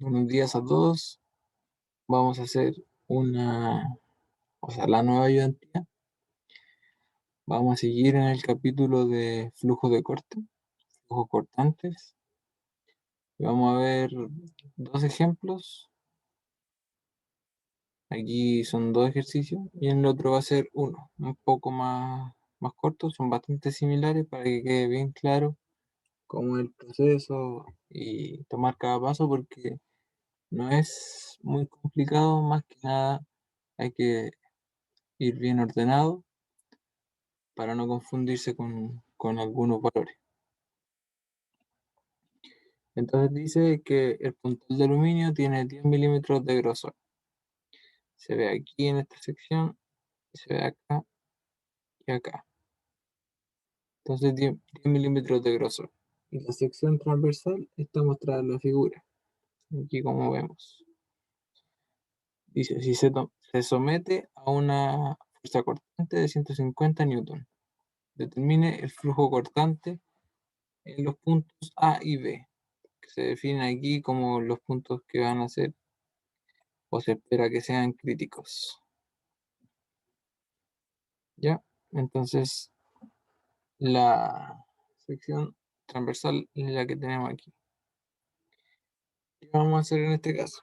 Buenos días a todos. Vamos a hacer la nueva ayudantía. Vamos a seguir en el capítulo de flujo de corte, flujos cortantes. Vamos a ver dos ejemplos. Aquí son dos ejercicios y en el otro va a ser uno, un poco más corto. Son bastante similares para que quede bien claro cómo es el proceso y tomar cada paso porque no es muy complicado, más que nada hay que ir bien ordenado para no confundirse con algunos valores. Entonces dice que el puntal de aluminio tiene 10 milímetros de grosor. Se ve aquí en esta sección, se ve acá y acá. Entonces 10 milímetros de grosor. Y la sección transversal está mostrada en la figura. Aquí como vemos. Dice, si se somete a una fuerza cortante de 150 newton, determine el flujo cortante en los puntos A y B, que se definen aquí como los puntos que van a ser o se espera que sean críticos. ¿Ya? Entonces, la sección transversal es la que tenemos aquí. ¿Qué vamos a hacer en este caso?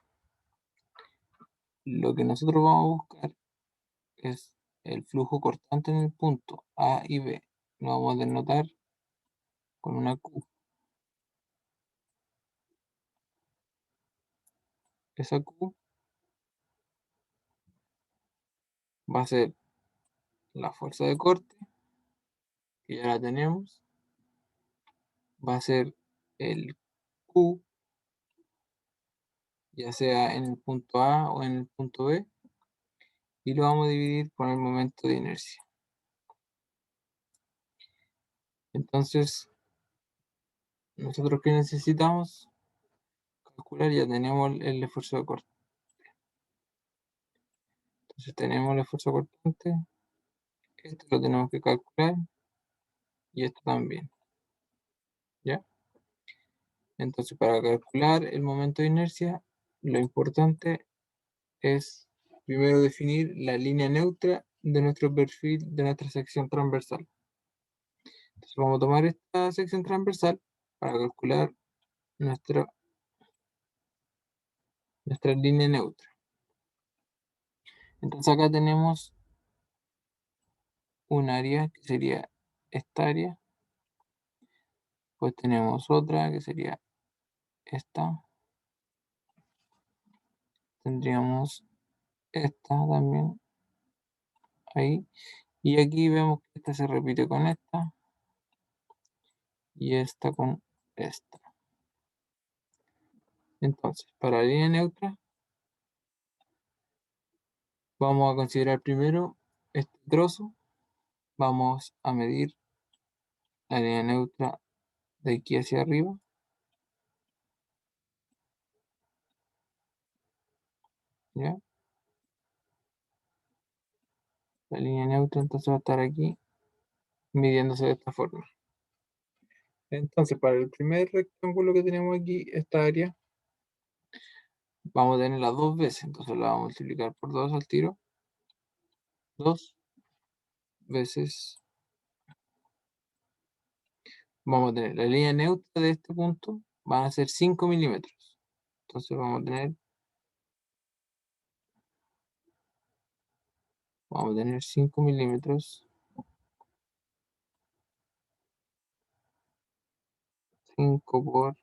Lo que nosotros vamos a buscar es el flujo cortante en el punto A y B. Lo vamos a denotar con una Q. Esa Q va a ser la fuerza de corte, que ya la tenemos. Va a ser el Q, ya sea en el punto A o en el punto B, y lo vamos a dividir por el momento de inercia. Entonces, nosotros que necesitamos calcular, ya tenemos el esfuerzo de corte. Entonces tenemos el esfuerzo cortante, esto lo tenemos que calcular y esto también. ¿Ya? Entonces para calcular el momento de inercia, lo importante es primero definir la línea neutra de nuestro perfil de nuestra sección transversal. Entonces vamos a tomar esta sección transversal para calcular nuestra línea neutra. Entonces acá tenemos un área que sería esta área, pues tenemos otra que sería esta, tendríamos esta también ahí, y aquí vemos que esta se repite con esta y esta con esta. Entonces, para la línea neutra vamos a considerar primero este trozo, vamos a medir la línea neutra de aquí hacia arriba, ¿ya? La línea neutra entonces va a estar aquí midiéndose de esta forma. Entonces, para el primer rectángulo que tenemos aquí, esta área, vamos a tenerla dos veces, entonces la vamos a multiplicar por 2 al tiro. 2 veces, vamos a tener la línea neutra de este punto, van a ser 5 milímetros. Entonces vamos a tener 5 milímetros, 5 por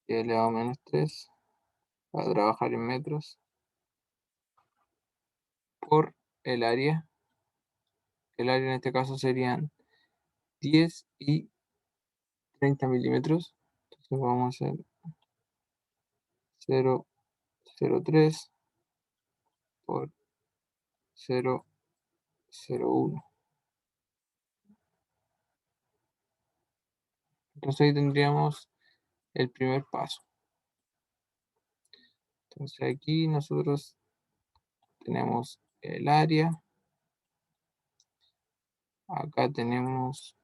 10 elevado a menos 3, para trabajar en metros, por el área. El área en este caso serían 10 y 30 milímetros. Entonces vamos a hacer 0,03 por 0,01. Entonces ahí tendríamos el primer paso. Entonces aquí nosotros tenemos el área. Acá tenemos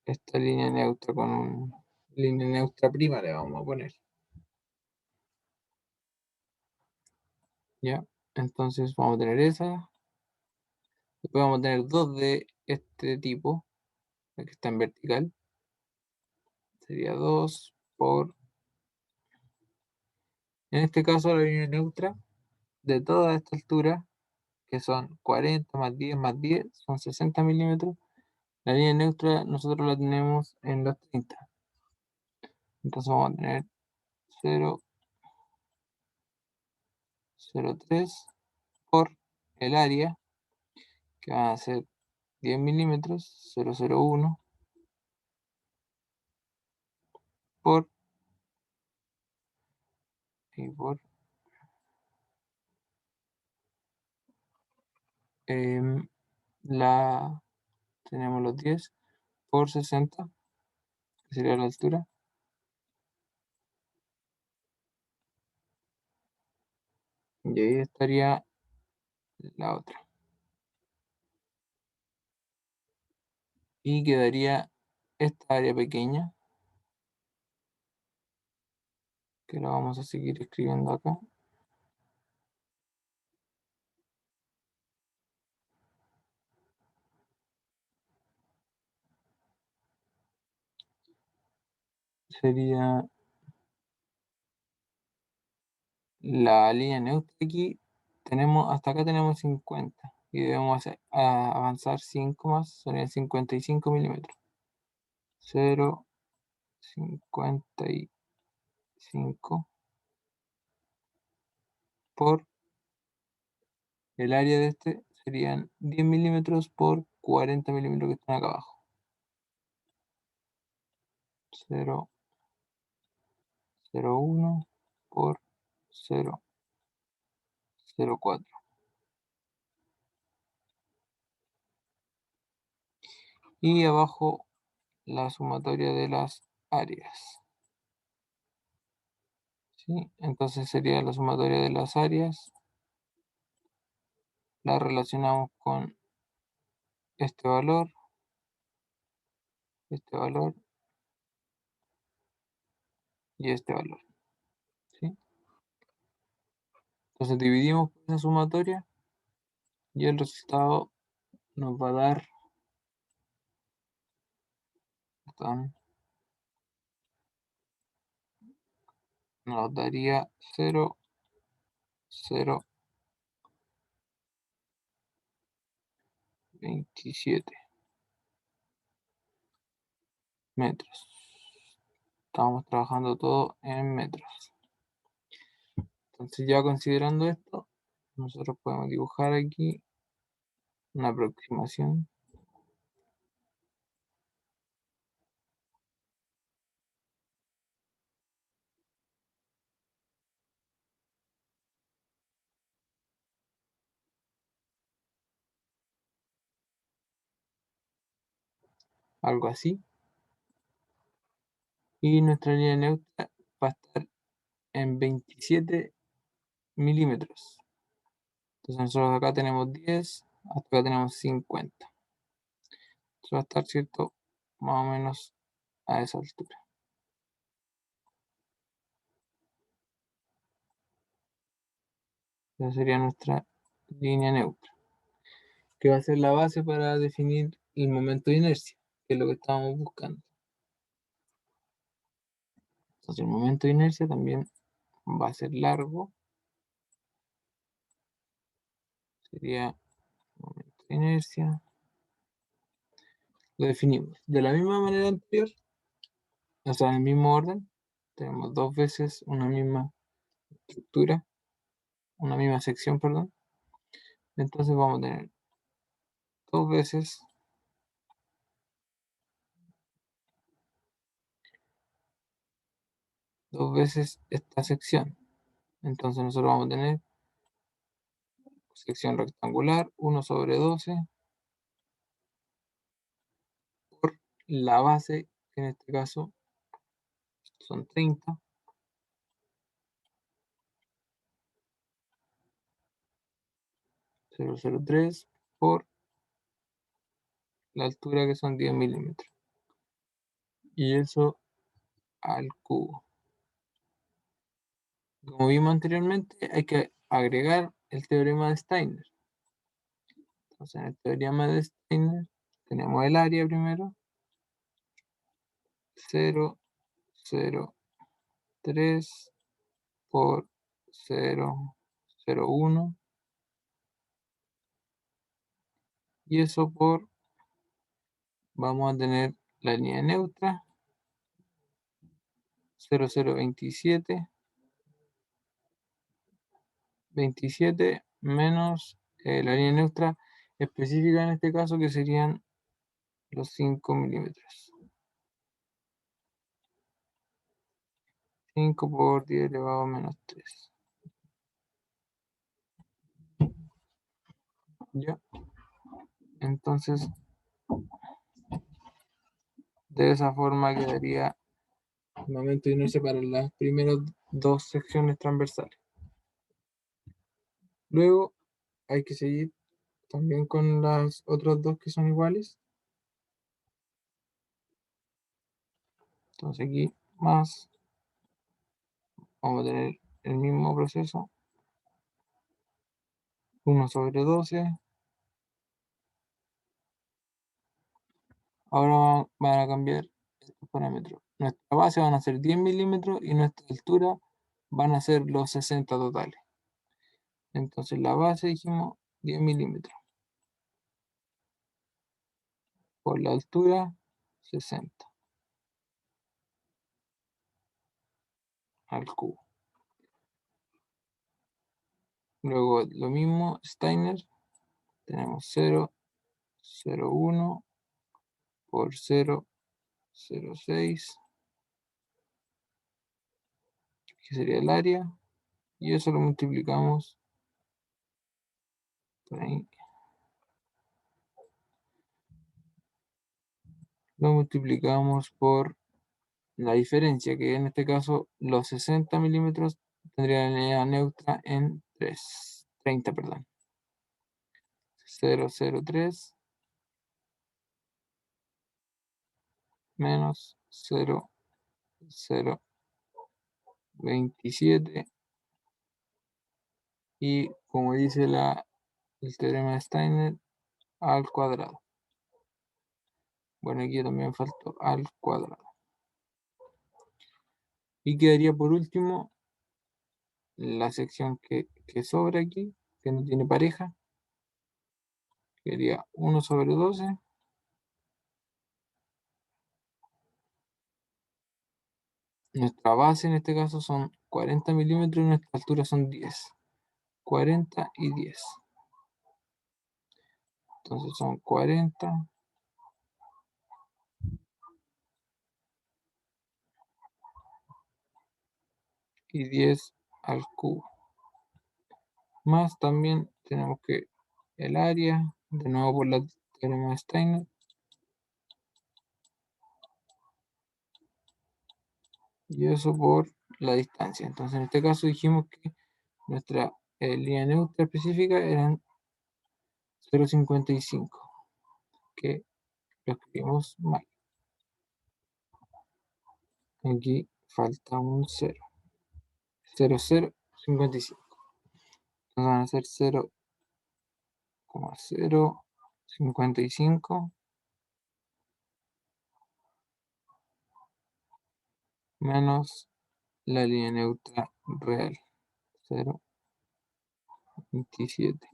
esta línea neutra con una línea neutra prima le vamos a poner. ¿Ya? Entonces vamos a tener esa. Después vamos a tener dos de este tipo, la que está en vertical. Sería 2 por, en este caso, la línea neutra de toda esta altura, que son 40 más 10 son 60 milímetros. La línea neutra nosotros la tenemos en los 30. Entonces vamos a tener 0, 0,3 por el área, que va a ser 10 milímetros, 0,01 por, y por la, tenemos los 10 por 60, que sería la altura, y ahí estaría la otra. Y quedaría esta área pequeña, que la vamos a seguir escribiendo acá. Sería la línea neutra aquí. Hasta acá tenemos 50 y debemos avanzar 5 más, serían 55 milímetros. 0,55 por el área de este serían 10 milímetros por 40 milímetros que están acá abajo. 0,01 por 0,04. Y abajo la sumatoria de las áreas. ¿Sí? Entonces sería la sumatoria de las áreas. La relacionamos con este valor y este valor. ¿Sí? Entonces dividimos por esa sumatoria y el resultado nos va a dar, perdón, nos daría 0,027 metros. Estamos trabajando todo en metros. Entonces ya considerando esto, nosotros podemos dibujar aquí una aproximación. Algo así. Y nuestra línea neutra va a estar en 27 milímetros. Entonces nosotros acá tenemos 10, hasta acá tenemos 50. Entonces va a estar, ¿cierto? Más o menos a esa altura. Esa sería nuestra línea neutra, que va a ser la base para definir el momento de inercia, que es lo que estábamos buscando. Entonces el momento de inercia también va a ser largo. Sería momento de inercia. Lo definimos de la misma manera anterior, o sea, en el mismo orden. Tenemos dos veces una misma estructura, una misma sección, perdón. Entonces vamos a tener dos veces esta sección. Entonces nosotros vamos a tener sección rectangular 1/12 por la base, que en este caso son 30, 0,03 por la altura, que son 10 milímetros. y eso al cubo. Como vimos anteriormente, hay que agregar el teorema de Steiner. Entonces, en el teorema de Steiner tenemos el área primero, 0,03 por 0,01, y eso por, vamos a tener la línea neutra, 0,027, 27 menos la línea neutra específica en este caso, que serían los 5 milímetros. 5 por 10 elevado a menos 3. ¿Ya? Entonces, de esa forma quedaría el momento de inercia para las primeras dos secciones transversales. Luego hay que seguir también con las otras dos que son iguales. Entonces aquí más, vamos a tener el mismo proceso, 1/12. Ahora van a cambiar estos parámetros. Nuestra base van a ser 10 milímetros y nuestra altura van a ser los 60 totales. Entonces la base dijimos 10 milímetros. Por la altura 60 al cubo. Luego lo mismo, Steiner, tenemos 0,01 por 0,06, que sería el área, y eso lo multiplicamos por ahí. Lo multiplicamos por la diferencia, que en este caso los 60 milímetros tendrían la línea neutra en 30, perdón. 0,03 menos 0,027, y como dice el teorema de Steiner, al cuadrado. Bueno, aquí también faltó al cuadrado. Y quedaría por último la sección que sobra aquí, que no tiene pareja, quedaría 1/12. Nuestra base en este caso son 40 milímetros y nuestra altura son 10. 40 y 10. Entonces son 40 y 10 al cubo. Más también tenemos que el área, de nuevo por la teorema de Steiner, y eso por la distancia. Entonces en este caso dijimos que nuestra línea neutra específica eran 0,55, que lo escribimos mal. Aquí falta un 0. 0,055. Entonces van a ser 0,055 menos la línea neutra real, 0,27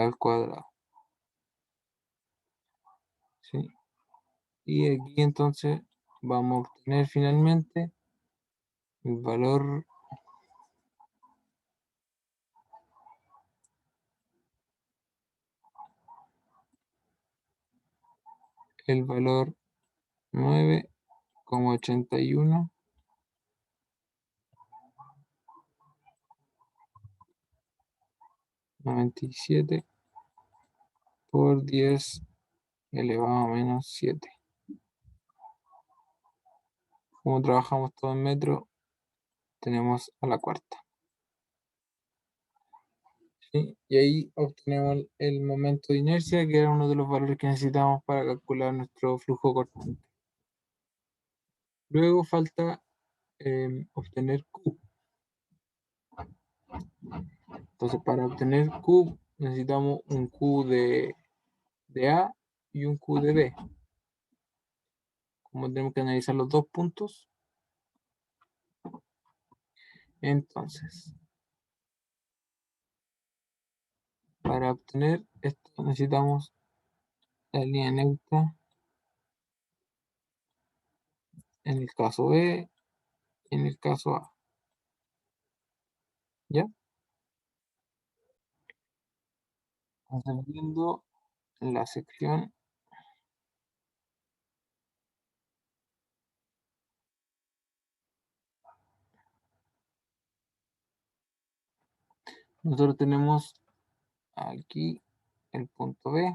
al cuadrado. ¿Sí? Y aquí entonces vamos a obtener finalmente el valor el valor 9,81 97 por 10 elevado a menos 7. Como trabajamos todo en metro, tenemos a la cuarta. ¿sí? Y ahí obtenemos el momento de inercia, que era uno de los valores que necesitamos para calcular nuestro flujo cortante. Luego falta obtener Q. Entonces, para obtener Q necesitamos un Q de A y un Q de B. Como tenemos que analizar los dos puntos, entonces, para obtener esto necesitamos la línea neutra en el caso B y en el caso A. ¿Ya? Entonces, viendo la sección, nosotros tenemos aquí el punto B,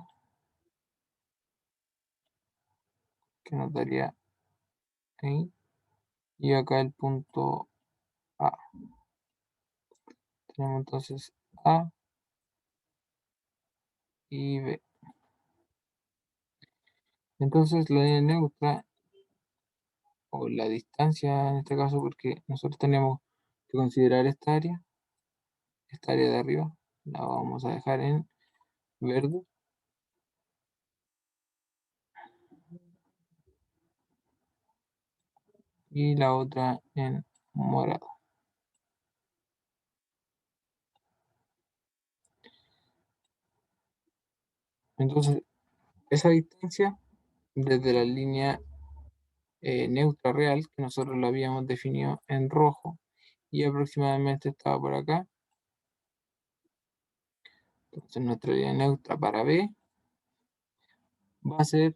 que nos daría ahí, y acá el punto A. Tenemos entonces A y B. Entonces la línea neutra, o la distancia en este caso, porque nosotros tenemos que considerar esta área de arriba, la vamos a dejar en verde, y la otra en morado. Entonces, esa distancia desde la línea neutra real, que nosotros la habíamos definido en rojo, y aproximadamente estaba por acá. Entonces, nuestra línea neutra para B va a ser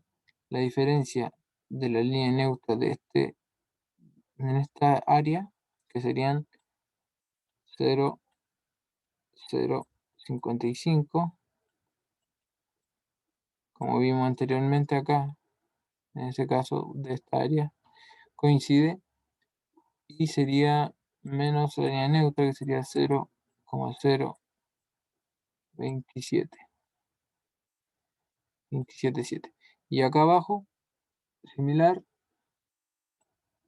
la diferencia de la línea neutra de en esta área, que serían 0,055, como vimos anteriormente acá, en ese caso de esta área, coincide, y sería menos la línea neutra, que sería 0,027, 277. Y acá abajo, similar,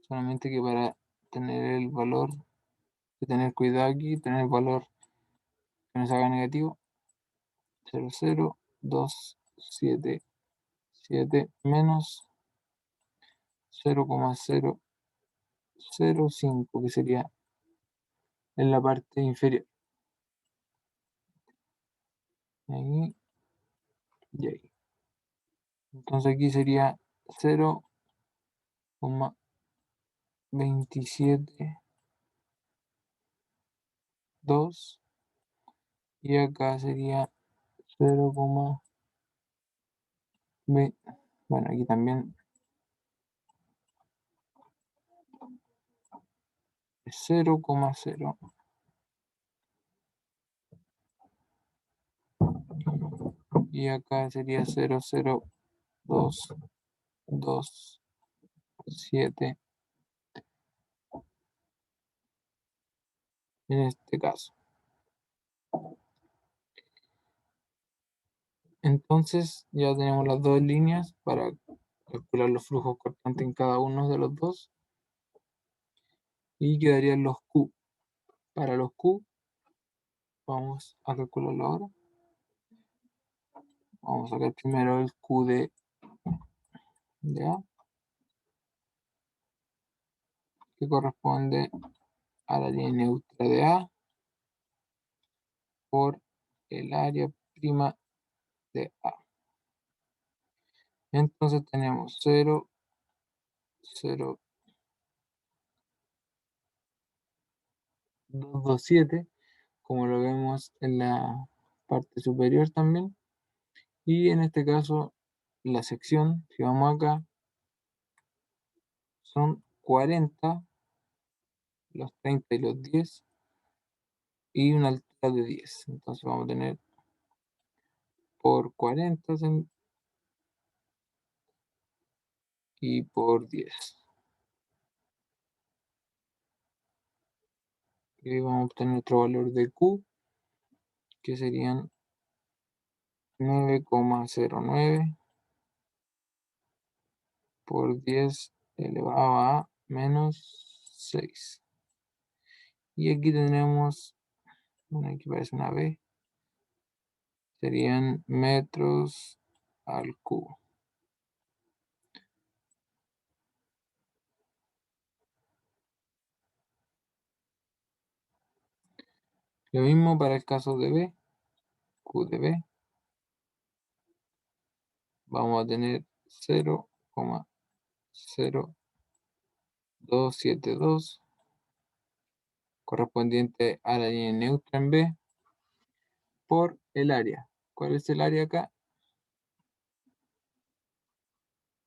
solamente que para tener el valor, de tener cuidado aquí, tener el valor que nos haga negativo, 0,0277 menos 0,005, que sería en la parte inferior. Ahí y ahí. Entonces aquí sería 0,272, y acá sería 0,20. Bueno, aquí también es 0,0, y acá sería 0,022,7 en este caso. Entonces ya tenemos las dos líneas para calcular los flujos cortantes en cada uno de los dos, y quedarían los Q. Para los Q vamos a calcularlo ahora. Vamos a sacar primero el Q de A, que corresponde a la línea neutra de A por el área prima de A. Entonces tenemos 0,0227, como lo vemos en la parte superior también. Y en este caso, la sección, si vamos acá, son 40, los 30 y los 10, y una altura de 10. Entonces vamos a tener por 40 y por 10. Y ahí vamos a obtener otro valor de Q, que serían 9,09 por 10 elevado a menos 6. Y aquí tenemos, bueno, aquí parece una B, serían metros al cubo. Lo mismo para el caso de B, Q de B. Vamos a tener 0,0272 correspondiente a la línea neutra en B por el área. ¿Cuál es el área acá?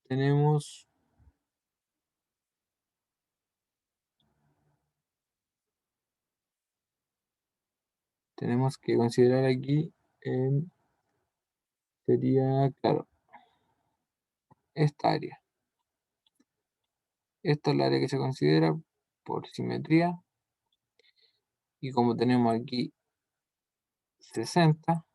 Tenemos que considerar aquí, sería, claro, esta área. Esta es la área que se considera por simetría. Y como tenemos aquí 60,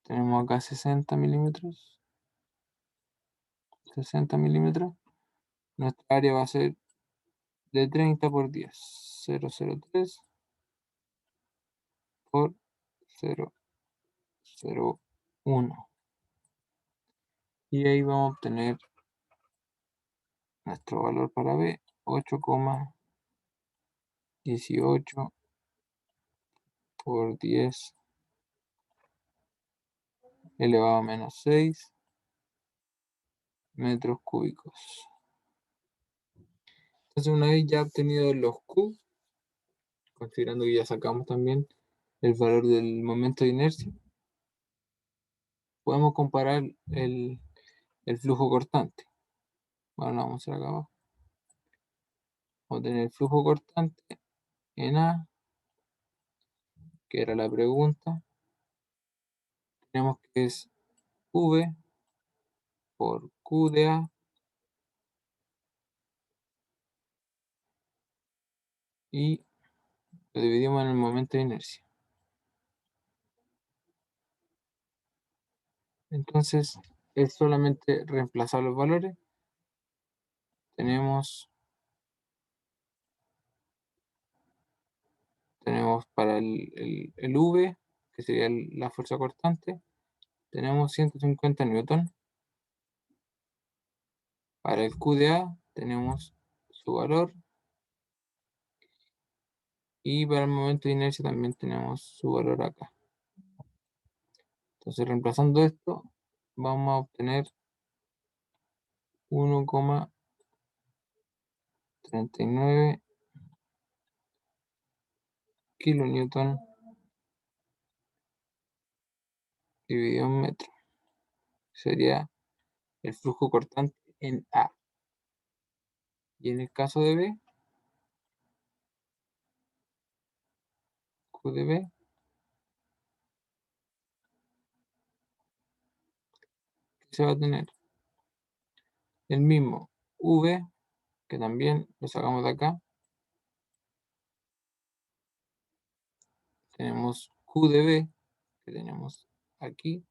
tenemos acá 60 milímetros. 60 milímetros. Nuestra área va a ser de 30 por 10. 0,03 por 0,01. Y ahí vamos a obtener nuestro valor para B, 8,18 por 10 elevado a menos 6 metros cúbicos. Entonces, una vez ya obtenido los Q, considerando que ya sacamos también el valor del momento de inercia, podemos comparar el flujo cortante. Bueno, lo vamos a hacer acá abajo. Vamos a tener el flujo cortante en A, que era la pregunta. Tenemos que es V por Q de A y lo dividimos en el momento de inercia. Entonces, es solamente reemplazar los valores. Tenemos para el V, que sería la fuerza cortante, tenemos 150 newton. Para el Q de A tenemos su valor. Y para el momento de inercia también tenemos su valor acá. Entonces, reemplazando esto, vamos a obtener 1,39 kilonewton dividido en metro. Sería el flujo cortante en A. Y en el caso de B, Q de B, se va a tener el mismo V, que también lo sacamos de acá. Tenemos Q de B, que tenemos aquí.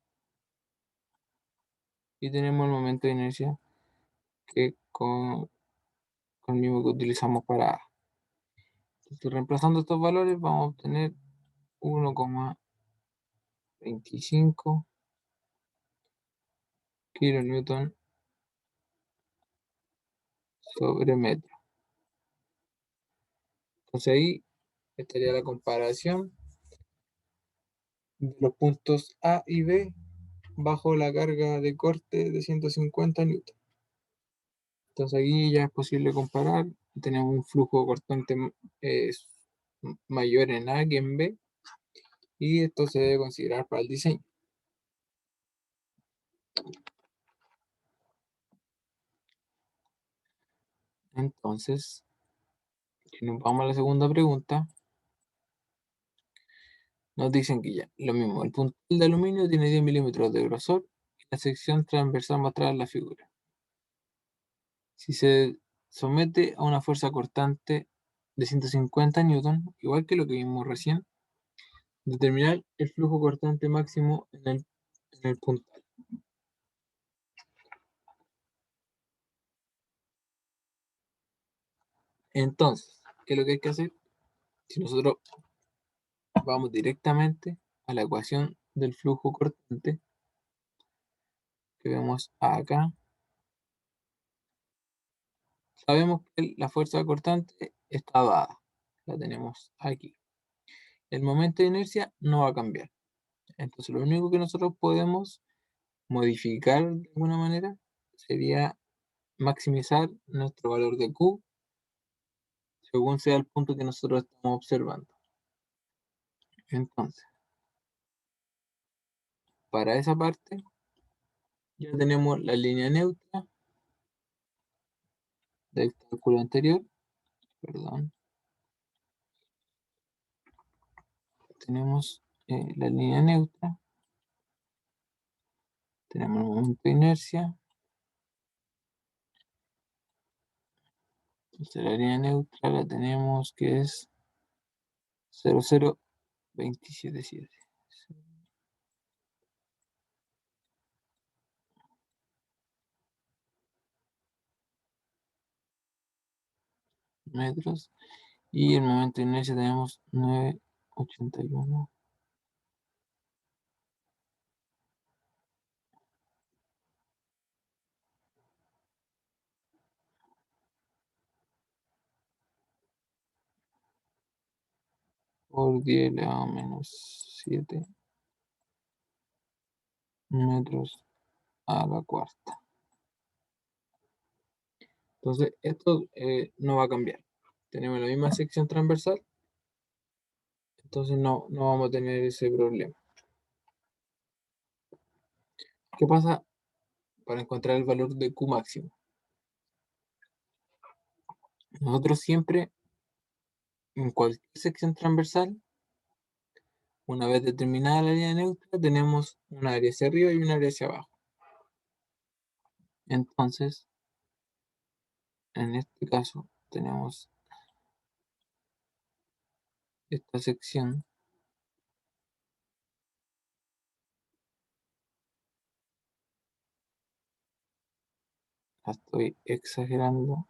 Y tenemos el momento de inercia que con el mismo que utilizamos para A. Entonces, reemplazando estos valores, vamos a obtener 1,25 kilonewton sobre metro. Entonces ahí estaría la comparación de los puntos A y B bajo la carga de corte de 150 newton. Entonces aquí ya es posible comparar. Tenemos un flujo cortante mayor en A que en B, y esto se debe considerar para el diseño. Entonces, si nos vamos a la segunda pregunta, nos dicen que ya, lo mismo, el puntal de aluminio tiene 10 milímetros de grosor y la sección transversal mostrada en la figura. Si se somete a una fuerza cortante de 150 newton, igual que lo que vimos recién, determinar el flujo cortante máximo en el puntal. Entonces, ¿qué es lo que hay que hacer? Si nosotros vamos directamente a la ecuación del flujo cortante que vemos acá, sabemos que la fuerza cortante está dada, la tenemos aquí. El momento de inercia no va a cambiar. Entonces, lo único que nosotros podemos modificar de alguna manera sería maximizar nuestro valor de Q según sea el punto que nosotros estamos observando. Entonces, para esa parte ya tenemos la línea neutra del cálculo anterior, perdón, tenemos la línea neutra, tenemos el momento de inercia, entonces la línea neutra la tenemos que es 0,0277 metros, y el momento de inercia tenemos 9,81 por 10 elevado a menos 7 metros a la cuarta. Entonces, esto no va a cambiar. Tenemos la misma sección transversal, entonces no vamos a tener ese problema. ¿Qué pasa para encontrar el valor de Q máximo? Nosotros siempre, en cualquier sección transversal, una vez determinada la línea neutra, tenemos un área hacia arriba y un área hacia abajo. Entonces, en este caso, tenemos esta sección. La estoy exagerando.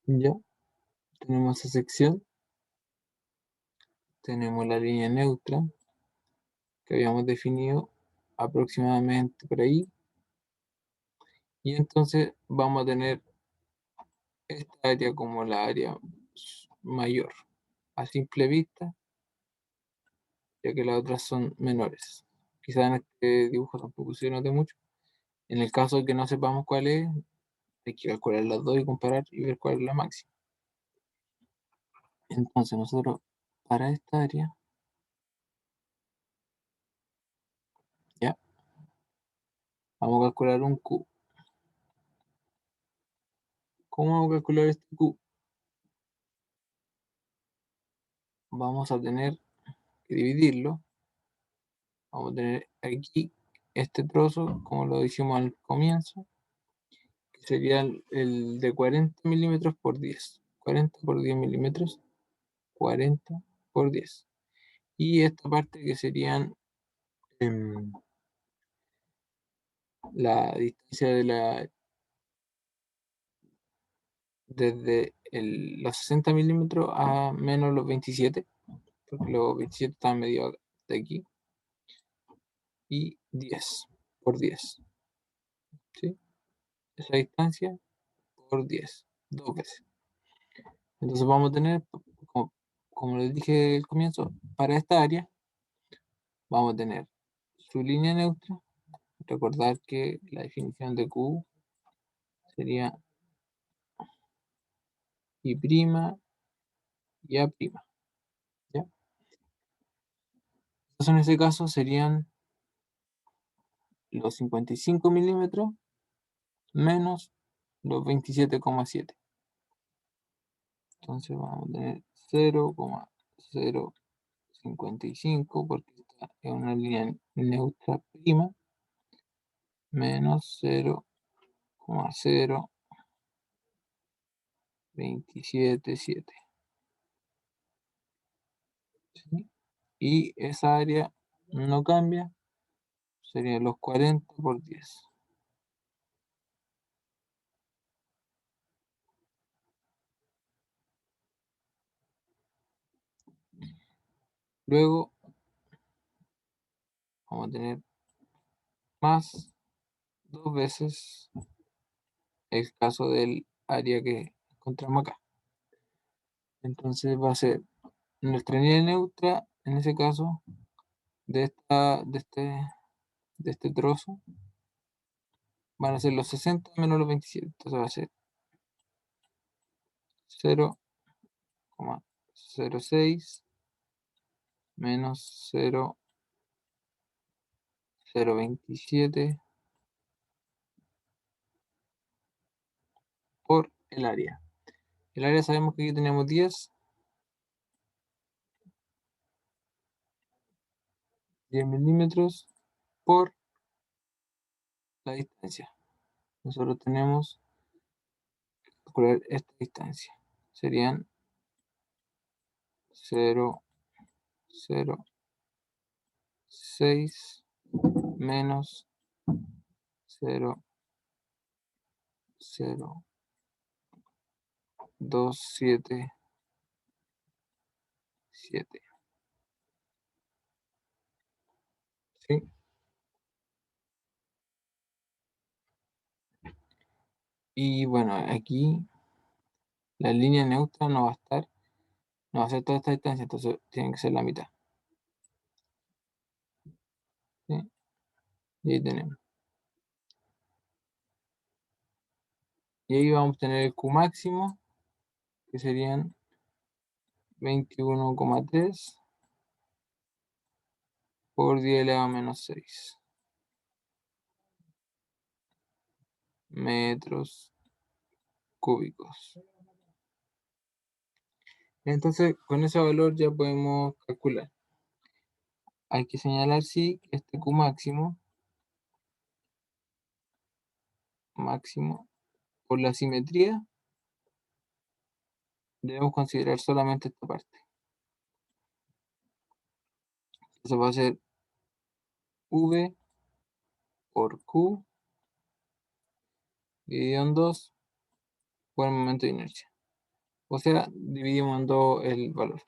Ya, tenemos esa sección. Tenemos la línea neutra que habíamos definido aproximadamente por ahí. Y entonces vamos a tener esta área como la área mayor a simple vista, ya que las otras son menores. Quizás en este dibujo tampoco se note mucho. En el caso de que no sepamos cuál es, hay que calcular las dos y comparar y ver cuál es la máxima. Entonces nosotros para esta área, ya, vamos a calcular un Q. ¿Cómo vamos a calcular este Q? Vamos a tener que dividirlo. Vamos a tener aquí este trozo, como lo hicimos al comienzo, que sería el de 40 milímetros por 10. 40 por 10 milímetros, 40 por 10. Y esta parte que serían la distancia desde los 60 milímetros a menos los 27, porque los 27 están medidos de aquí, y 10 por 10, ¿sí? Esa distancia por 10, dos veces. Entonces vamos a tener, como les dije al comienzo, para esta área vamos a tener su línea neutra. Recordar que la definición de Q sería I' y A', ¿ya? Entonces en ese caso serían los 55 milímetros menos los 27,7. Entonces vamos a tener 0,055 porque esta es una línea neutra prima. menos 0,0277. ¿Sí? Y esa área no cambia, serían los 40 por 10. Luego vamos a tener más 2 veces el caso del área que encontramos acá. Entonces va a ser nuestra línea neutra, en ese caso, de este trozo, van a ser los 60 menos los 27. Entonces va a ser 0,06 menos 0,027 por el área. El área sabemos que aquí tenemos 10 milímetros por la distancia. Nosotros tenemos que calcular esta distancia. Serían 0,06 menos 0,0277. ¿Sí? Y bueno, aquí la línea neutra no va a estar, no va a ser toda esta distancia, entonces tiene que ser la mitad. ¿Sí? Y ahí tenemos. Y ahí vamos a tener el Q máximo, que serían 21,3 por 10 elevado a menos 6 metros cúbicos. Entonces, con ese valor ya podemos calcular. Hay que señalar, sí, que este Q máximo, por la simetría, debemos considerar solamente esta parte. Entonces va a ser V por Q dividido en 2 por el momento de inercia. O sea, dividimos en 2 el valor.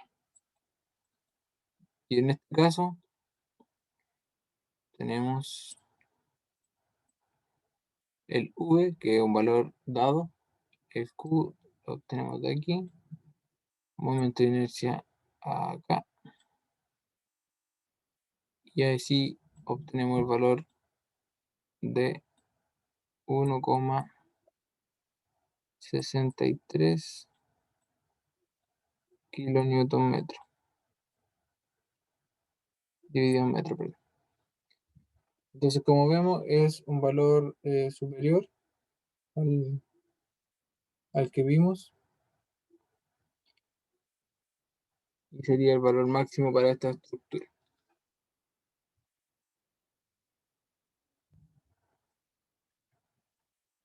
Y en este caso, tenemos el V, que es un valor dado. El Q lo obtenemos de aquí. Momento de inercia acá. Y así obtenemos el valor de 1,63 kilonewton metro. Dividido en metro, perdón. Entonces, como vemos, es un valor superior al que vimos y sería el valor máximo para esta estructura.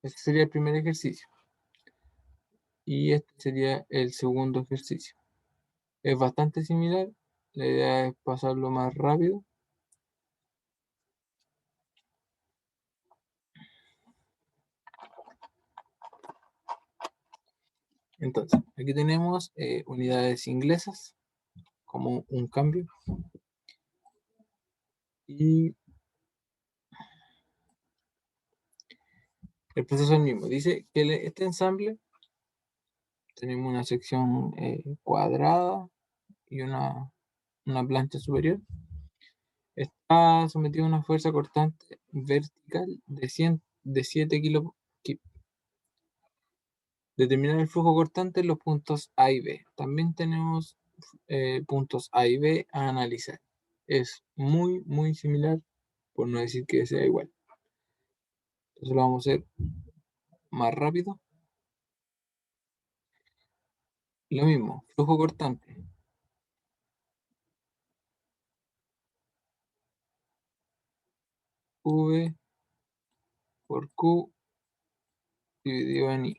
Este sería el primer ejercicio y este sería el segundo ejercicio. Es bastante similar, la idea es pasarlo más rápido. Entonces, aquí tenemos unidades inglesas como un cambio y el proceso es el mismo. Dice que este ensamble tenemos una sección cuadrada y una plancha superior. Está sometido a una fuerza cortante vertical de 7 kg. Determinar el flujo cortante en los puntos A y B. También tenemos puntos A y B a analizar. Es muy, muy similar, por no decir que sea igual. Entonces lo vamos a hacer más rápido. Lo mismo, flujo cortante. V por Q dividido en I.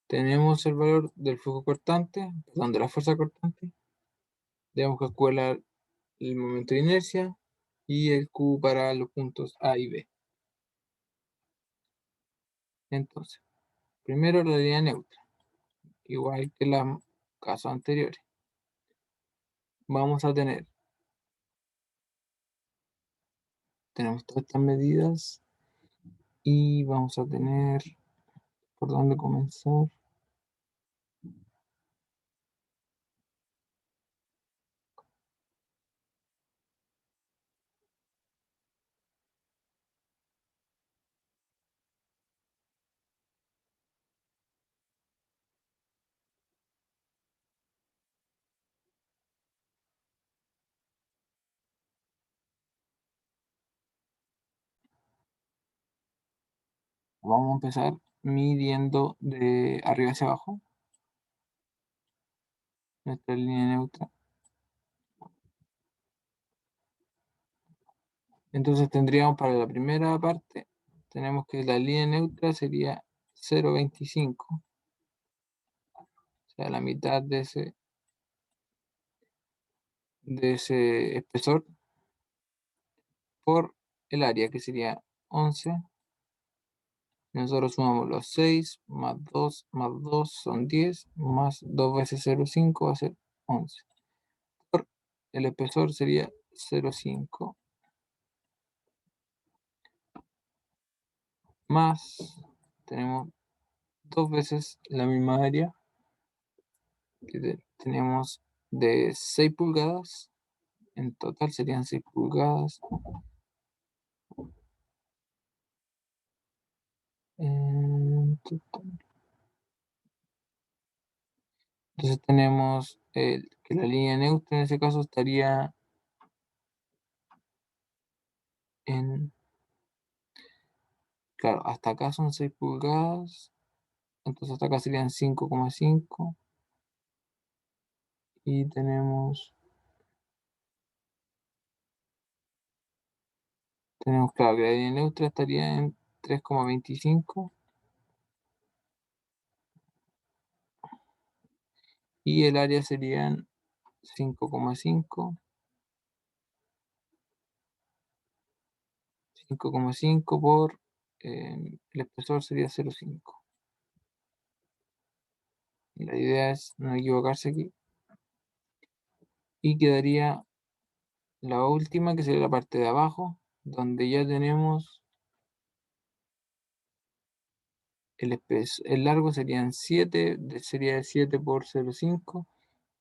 Tenemos el valor del flujo cortante, perdón, de la fuerza cortante. Debemos calcular el momento de inercia y el Q para los puntos A y B. Entonces, primero la línea neutra, igual que los casos anteriores. Vamos a tenemos todas estas medidas y vamos a tener por dónde comenzar. Vamos a empezar midiendo de arriba hacia abajo nuestra línea neutra. Entonces tendríamos para la primera parte, tenemos que la línea neutra sería 0,25, o sea, la mitad de ese espesor por el área, que sería 11. Nosotros sumamos los 6 más 2 son 10, más 2 veces 0,5 va a ser 11. Por el espesor sería 0,5 más, tenemos dos veces la misma área que tenemos de 6 pulgadas. En total serían 6 pulgadas. Entonces tenemos que la línea neutra en ese caso estaría en, claro, hasta acá son 6 pulgadas, entonces hasta acá serían 5,5 y tenemos claro que la línea neutra estaría en 3,25 y el área serían 5,5. 5,5 por el espesor sería 0,5. La idea es no equivocarse aquí. Y quedaría la última, que sería la parte de abajo, donde ya tenemos el largo serían 7, sería de 7 por 0,5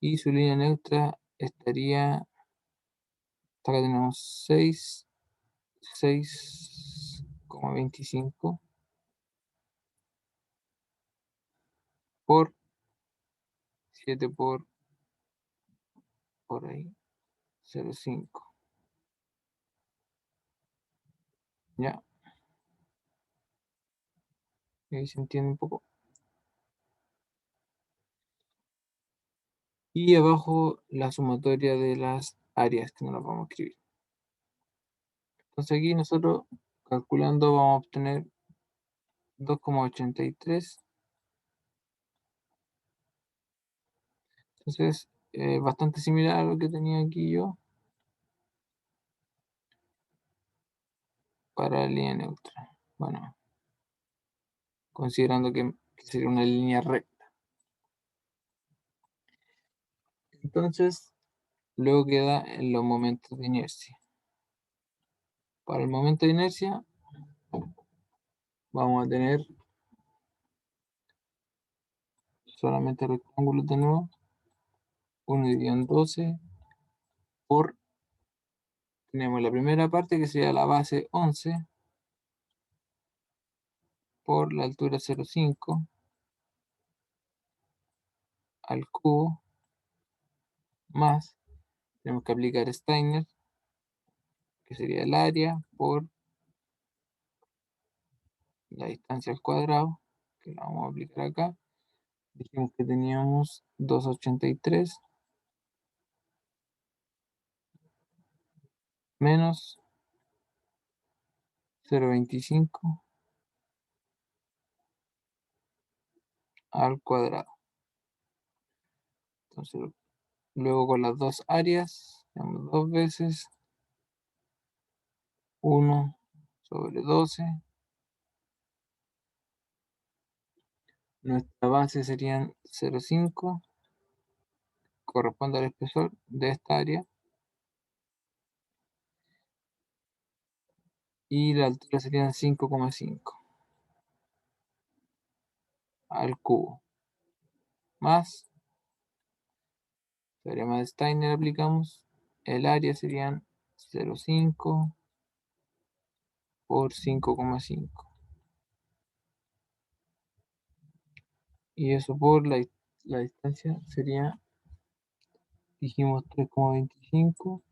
y su línea neutra estaría, hasta acá tenemos 6,25 por 7 por ahí, 0,5. Ya, ahí se entiende un poco. Y abajo la sumatoria de las áreas, que no las vamos a escribir. Entonces aquí nosotros calculando vamos a obtener 2,83. Entonces, bastante similar a lo que tenía aquí yo para la línea neutra. Bueno, considerando que sería una línea recta. Entonces, luego queda en los momentos de inercia. Para el momento de inercia vamos a tener solamente rectángulos de nuevo. 1 dividido en 12 por, tenemos la primera parte que sería la base 11 por la altura 0,5 al cubo, más, tenemos que aplicar Steiner, que sería el área por la distancia al cuadrado, que la vamos a aplicar acá. Dijimos que teníamos 2,83 menos 0,25 al cuadrado. Entonces, luego con las dos áreas, tenemos 2 veces 1/12. Nuestra base serían 0,5, corresponde al espesor de esta área, y la altura serían 5,5 al cubo, más teorema de Steiner aplicamos, el área serían 0,5 por 5,5, y eso por la distancia sería, dijimos, 3,25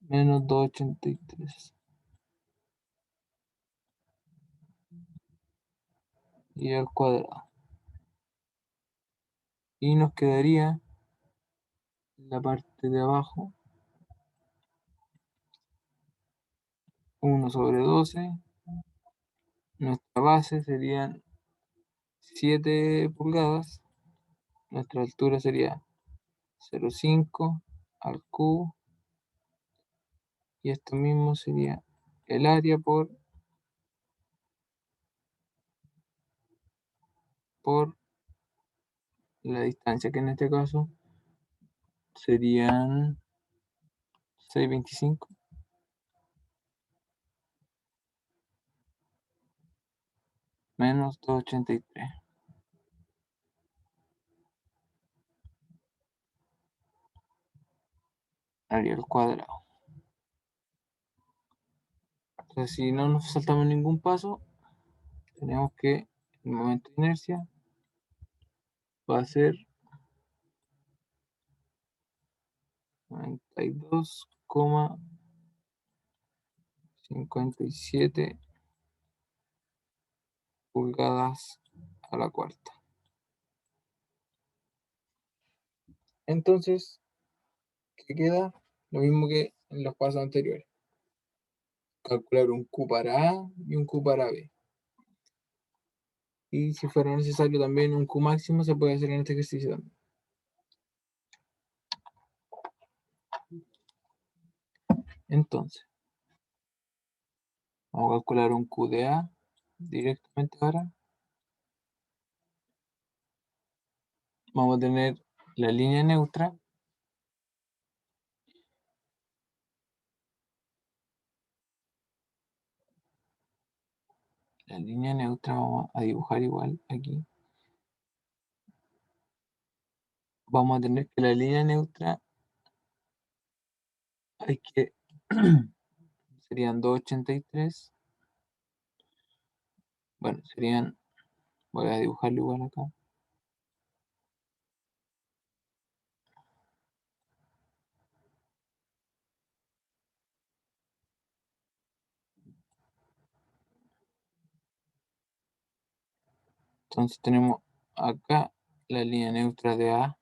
menos 2,83 y al cuadrado, y nos quedaría la parte de abajo 1/12. Nuestra base serían 7 pulgadas, nuestra altura sería 0,5 al cubo, y esto mismo sería el área por la distancia, que en este caso serían 6,25 menos 2,83 área al cuadrado. Entonces, si no nos saltamos ningún paso, tenemos que el momento de inercia va a ser 92,57 pulgadas a la cuarta. Entonces, ¿qué queda? Lo mismo que en los pasos anteriores. Calcular un Q para A y un Q para B. Y si fuera necesario también un Q máximo, se puede hacer en este ejercicio también. Entonces, vamos a calcular un Q de A directamente ahora. Vamos a tener la línea neutra. La línea neutra vamos a dibujar igual aquí. Vamos a tener que la línea neutra hay que serían 2,83. Bueno, serían, voy a dibujarlo igual acá. Entonces tenemos acá la línea neutra de A.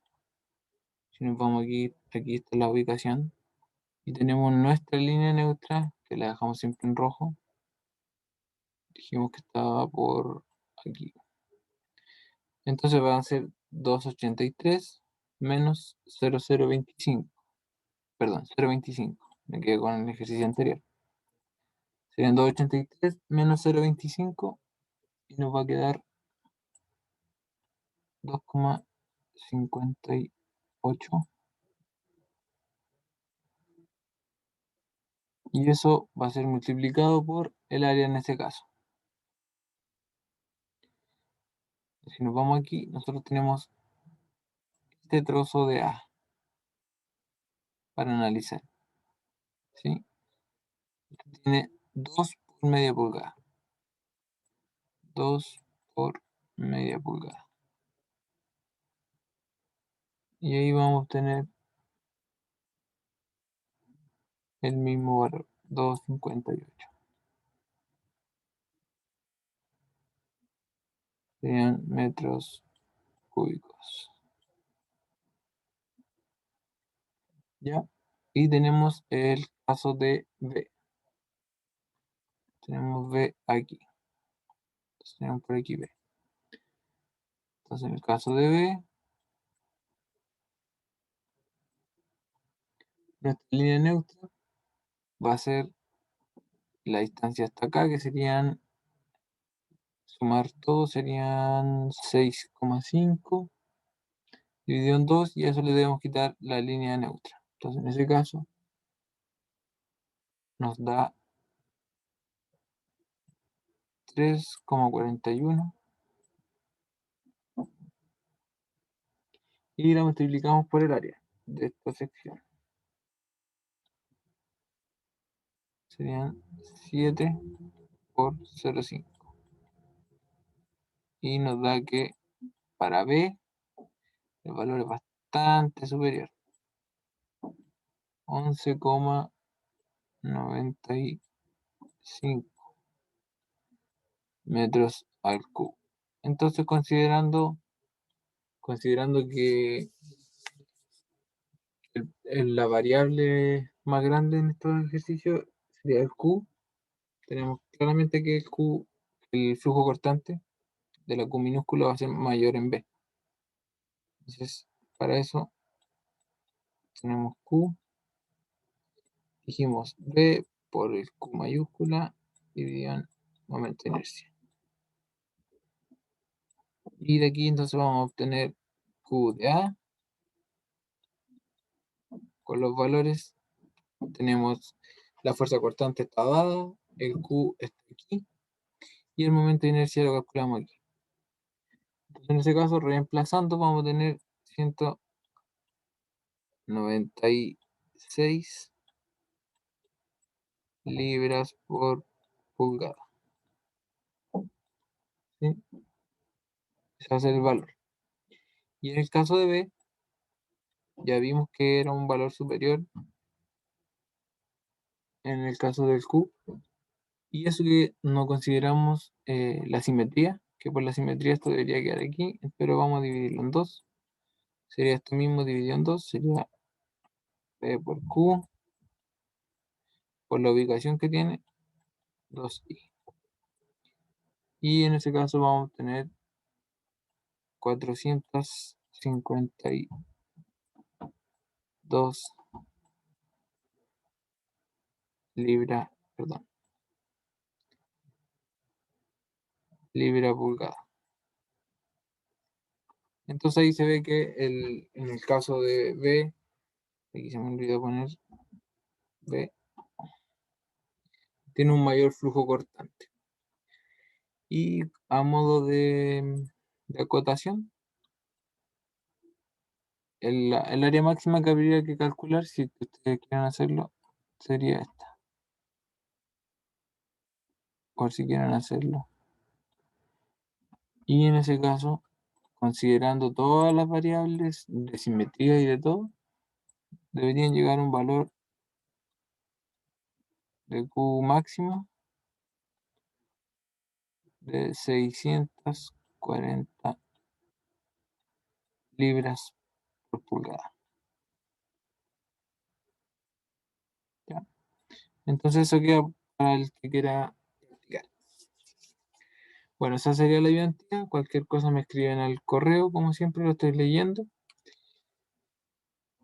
Si nos vamos aquí, aquí está la ubicación. Y tenemos nuestra línea neutra, que la dejamos siempre en rojo. Dijimos que estaba por aquí. Entonces van a ser 2,83 menos 0,025. Perdón, 0,25. Me quedé con el ejercicio anterior. Serían 2,83 menos 0,25 y nos va a quedar 2,58. Y eso va a ser multiplicado por el área en este caso. Si nos vamos aquí, nosotros tenemos este trozo de A para analizar, ¿sí? Tiene 2 por media pulgada. 2 por media pulgada. Y ahí vamos a obtener el mismo valor, 2,58. Serían metros cúbicos. ¿Ya? Y tenemos el caso de B. Tenemos B aquí. Entonces tenemos por aquí B. Entonces en el caso de B, nuestra línea neutra va a ser la distancia hasta acá, que serían, sumar todo, serían 6,5 dividido en 2, y a eso le debemos quitar la línea neutra. Entonces en ese caso nos da 3,41 y la multiplicamos por el área de esta sección. Serían 7 por 0,5. Y nos da que para B el valor es bastante superior. 11,95 metros al cubo. Entonces, considerando que la variable más grande en estos ejercicios sería el Q, tenemos claramente que el flujo cortante de la Q minúscula va a ser mayor en B. Entonces, para eso tenemos Q, dijimos B por el Q mayúscula dividido en momento de inercia. Y de aquí entonces vamos a obtener Q de A con los valores. Tenemos la fuerza cortante está dada, el Q está aquí y el momento de inercia lo calculamos aquí. Entonces, en ese caso, reemplazando, vamos a tener 196 libras por pulgada. ¿Sí? Ese va a ser el valor. Y en el caso de B, ya vimos que era un valor superior en el caso del Q. Y eso que no consideramos la simetría, que por la simetría esto debería quedar aquí, pero vamos a dividirlo en dos. Sería esto mismo dividido en dos, sería B por Q, por la ubicación que tiene, 2i. Y en ese caso vamos a tener 452 libras, perdón, libra pulgada. Entonces ahí se ve que en el caso de B, aquí se me olvidó poner B, tiene un mayor flujo cortante. Y a modo de acotación, el área máxima que habría que calcular, si ustedes quieren hacerlo, sería esta. Por si quieren hacerlo. Y en ese caso, considerando todas las variables de simetría y de todo, deberían llegar a un valor de Q máximo de 640 libras por pulgada. ¿Ya? Entonces eso queda para el que quiera practicar. Bueno, esa sería la ayudantía. Cualquier cosa me escriben al correo, como siempre lo estoy leyendo.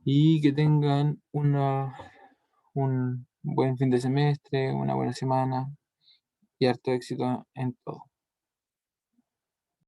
Y que tengan un buen fin de semestre, una buena semana y harto éxito en todo.